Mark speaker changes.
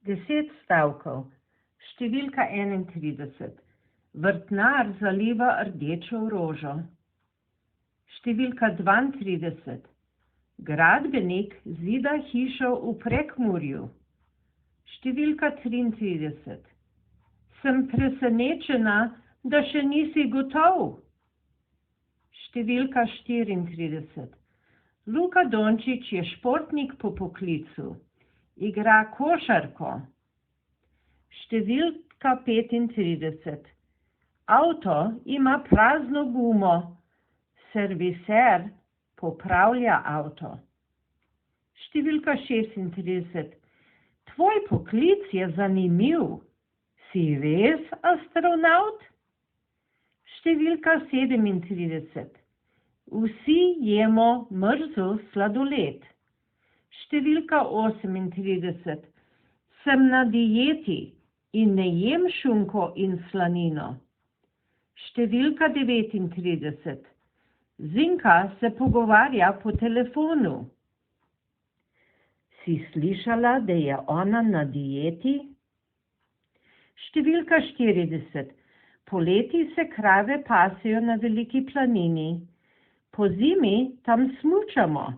Speaker 1: 10 stavkov. Številka 31. Vrtnar zaliva rdečo rožo. Številka 32. Gradbenik zida hišo v Prekmurju. Številka 33. Sem presenečena, da še nisi gotov. Številka 34. Luka Dončić je športnik po poklicu. Igra košarko. Številka 35. Avto ima prazno gumo. Serviser popravlja avto. Številka 36. Tvoj poklic je zanimiv. Si res astronavt? Številka 37. Vsi jemo mrzel sladoled. Številka 38. Sem na dieti in ne jem šunko in slanino. Številka 39. Zinka se pogovarja po telefonu. Si slišala, da je ona na dieti? Številka 40. Poleti se krave pasejo na veliki planini. Pozimi tam smučamo.